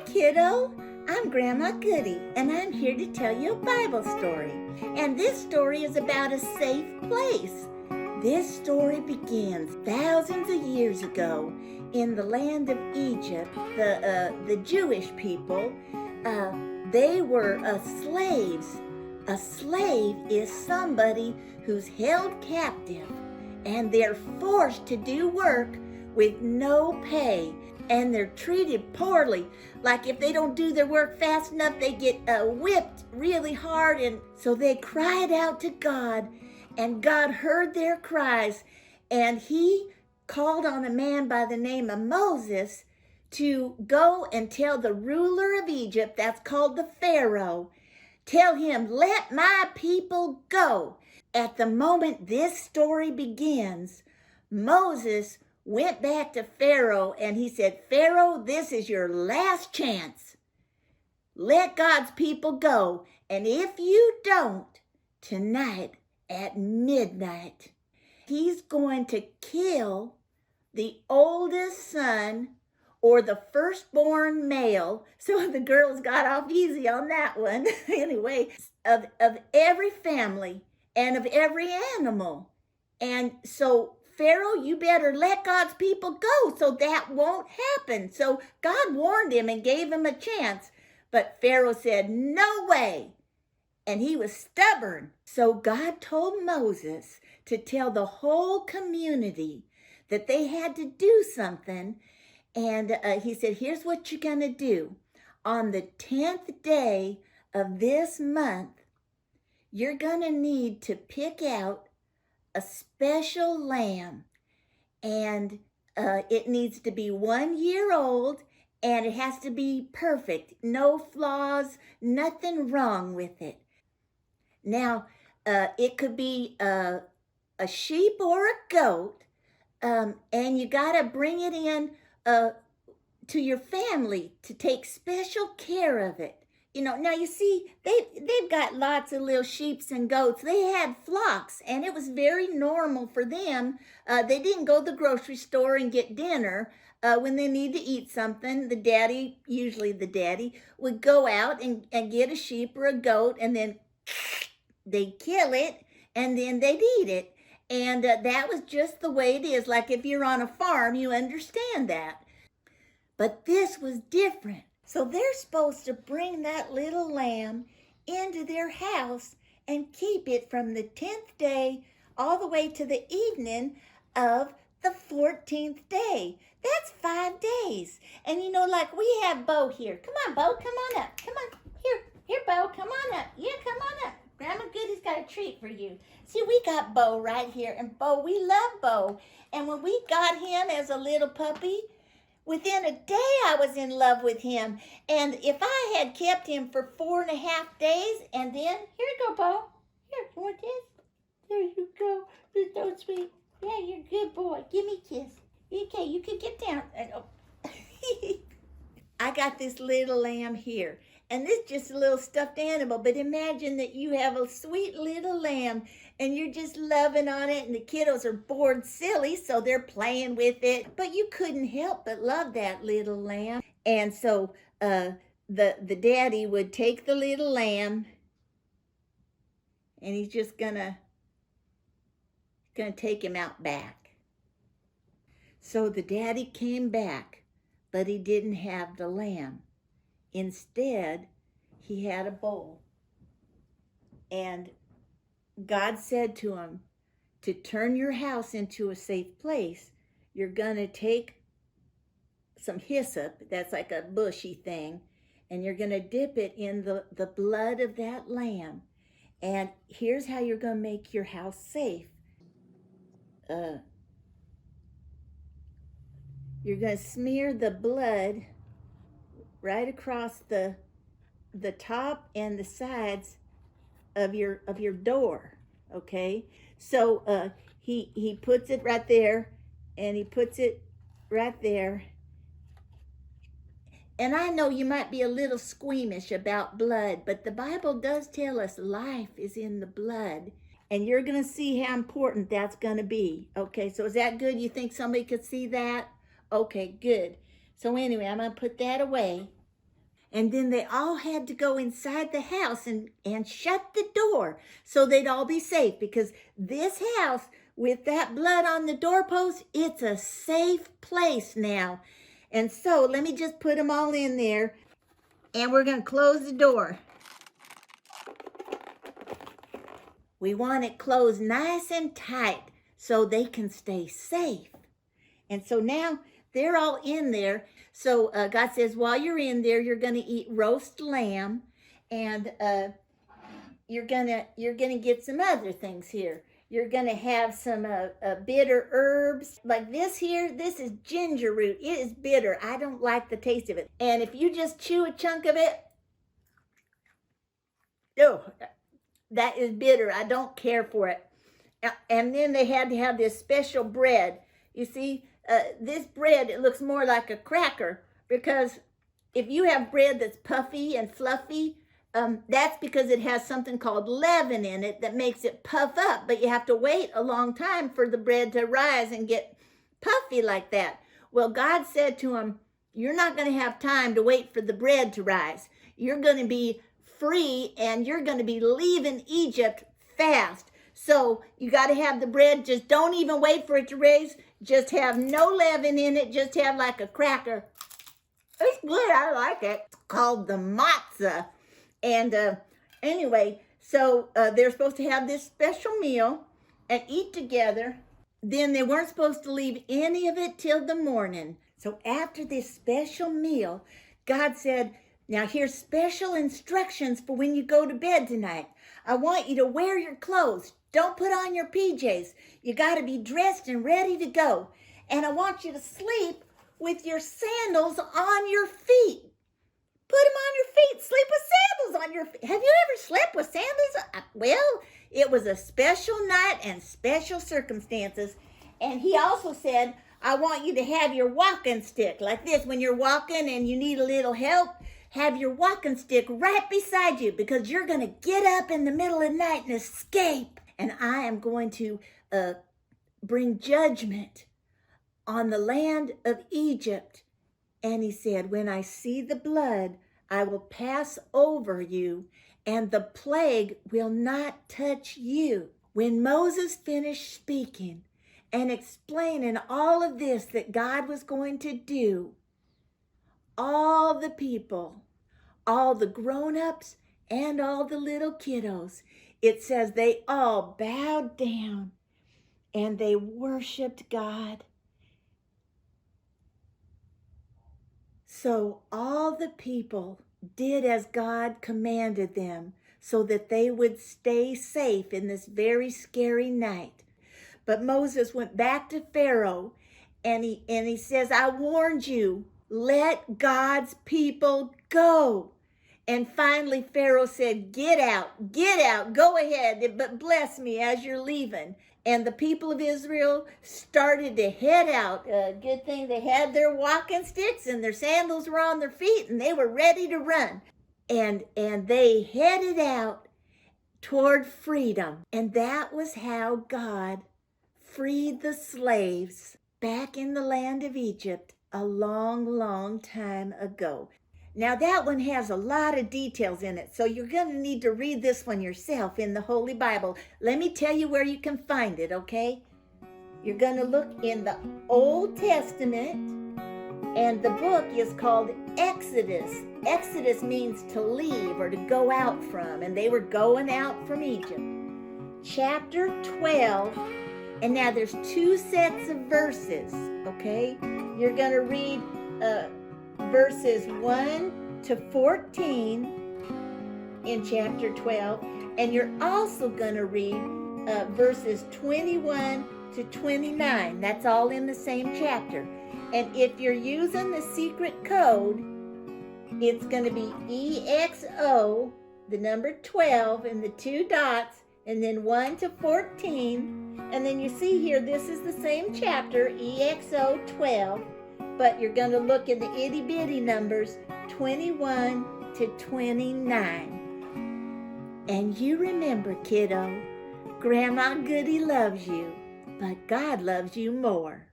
kiddo. I'm Grandma Goody, and I'm here to tell you a Bible story. And this story is about a safe place. This story begins thousands of years ago in the land of Egypt. The Jewish people, they were slaves. A slave is somebody who's held captive, and they're forced to do work with no pay. And they're treated poorly. Like if they don't do their work fast enough, they get whipped really hard. And so they cried out to God, and God heard their cries. And he called on a man by the name of Moses to go and tell the ruler of Egypt, that's called the Pharaoh, tell him, let my people go. At the moment this story begins, Moses went back to Pharaoh and he said, Pharaoh, this is your last chance. Let God's people go. And if you don't, tonight at midnight, he's going to kill the oldest son or the firstborn male. So the girls got off easy on that one. Anyway, of every family and of every animal. And so Pharaoh, you better let God's people go so that won't happen. So God warned him and gave him a chance. But Pharaoh said, no way. And he was stubborn. So God told Moses to tell the whole community that they had to do something. And he said, here's what you're going to do. On the 10th day of this month, you're going to need to pick out a special lamb, and it needs to be 1 year old, and it has to be perfect, no flaws, nothing wrong with it. Now, it could be a sheep or a goat, and you got to bring it in to your family to take special care of it. You know, now you see, they've got lots of little sheeps and goats. They had flocks, and it was very normal for them. They didn't go to the grocery store and get dinner. When they need to eat something, usually the daddy, would go out and get a sheep or a goat, and then they'd kill it, and then they'd eat it. And that was just the way it is. Like if you're on a farm, you understand that. But this was different. So they're supposed to bring that little lamb into their house and keep it from the 10th day all the way to the evening of the 14th day. That's 5 days. And you know, like we have Bo here. Come on, Bo, come on up. Come on. Here, Bo, come on up. Yeah, come on up. Grandma Goody's got a treat for you. See, we got Bo right here. And Bo, we love Bo. And when we got him as a little puppy, within a day, I was in love with him. And if I had kept him for 4.5 days, and then, here you go, Bo. Here, you want this? There you go. You're so sweet. Yeah, you're a good boy. Give me a kiss. Okay, you can get down. I got this little lamb here. And this is just a little stuffed animal. But imagine that you have a sweet little lamb and you're just loving on it, and the kiddos are bored silly, so they're playing with it. But you couldn't help but love that little lamb. And so the daddy would take the little lamb, and he's just gonna take him out back. So the daddy came back, but he didn't have the lamb. Instead, he had a bowl. And God said to him, to turn your house into a safe place, you're going to take some hyssop, that's like a bushy thing, and you're going to dip it in the blood of that lamb. And here's how you're going to make your house safe. You're going to smear the blood right across the top and the sides of your door, okay? So he puts it right there, and he puts it right there. And I know you might be a little squeamish about blood, but the Bible does tell us life is in the blood. And you're going to see how important that's going to be. Okay, so is that good? You think somebody could see that? Okay, good. So anyway, I'm going to put that away. And then they all had to go inside the house and shut the door so they'd all be safe, because this house with that blood on the doorpost, it's a safe place now. And so let me just put them all in there, and we're going to close the door. We want it closed nice and tight so they can stay safe. And so now they're all in there. So God says, while you're in there, you're going to eat roast lamb, and you're gonna get some other things here. You're gonna have some bitter herbs like this here. This is ginger root. It is bitter. I don't like the taste of it. And if you just chew a chunk of it, oh, that is bitter. I don't care for it. And then they had to have this special bread. You see, this bread, it looks more like a cracker, because if you have bread that's puffy and fluffy, that's because it has something called leaven in it that makes it puff up, but you have to wait a long time for the bread to rise and get puffy like that. Well, God said to him, you're not going to have time to wait for the bread to rise. You're going to be free, and you're going to be leaving Egypt fast. So you got to have the bread. Just don't even wait for it to rise. Just have no leaven in it. Just have like a cracker. It's good. I like it. It's called the matzah. And anyway, so they're supposed to have this special meal and eat together. Then they weren't supposed to leave any of it till the morning. So after this special meal, God said, now here's special instructions for when you go to bed tonight. I want you to wear your clothes. Don't put on your PJs. You got to be dressed and ready to go. And I want you to sleep with your sandals on your feet. Put them on your feet. Sleep with sandals on your feet. Have you ever slept with sandals? Well, it was a special night and special circumstances. And he also said, I want you to have your walking stick like this. When you're walking and you need a little help, have your walking stick right beside you, because you're going to get up in the middle of the night and escape. And I am going to bring judgment on the land of Egypt. And he said, when I see the blood, I will pass over you, and the plague will not touch you. When Moses finished speaking and explaining all of this that God was going to do, all the people, all the grown-ups and all the little kiddos, it says they all bowed down and they worshiped God. So all the people did as God commanded them, so that they would stay safe in this very scary night. But Moses went back to Pharaoh, and he says, I warned you, let God's people go. And finally Pharaoh said, get out, go ahead, but bless me as you're leaving. And the people of Israel started to head out. Good thing they had their walking sticks and their sandals were on their feet, and they were ready to run. And they headed out toward freedom. And that was how God freed the slaves back in the land of Egypt a long, long time ago. Now that one has a lot of details in it, so you're going to need to read this one yourself in the Holy Bible. Let me tell you where you can find it, okay? You're going to look in the Old Testament, and the book is called Exodus. Exodus means to leave or to go out from, and they were going out from Egypt. Chapter 12, and now there's 2 sets of verses, okay? You're going to read verses 1 to 14 in chapter 12, and you're also going to read verses 21 to 29. That's all in the same chapter. And if you're using the secret code, it's going to be EXO, the number 12 and the 2 dots, and then 1 to 14. And then you see here, this is the same chapter, EXO 12. But you're going to look in the itty bitty numbers 21 to 29. And you remember, kiddo, Grandma Goody loves you, but God loves you more.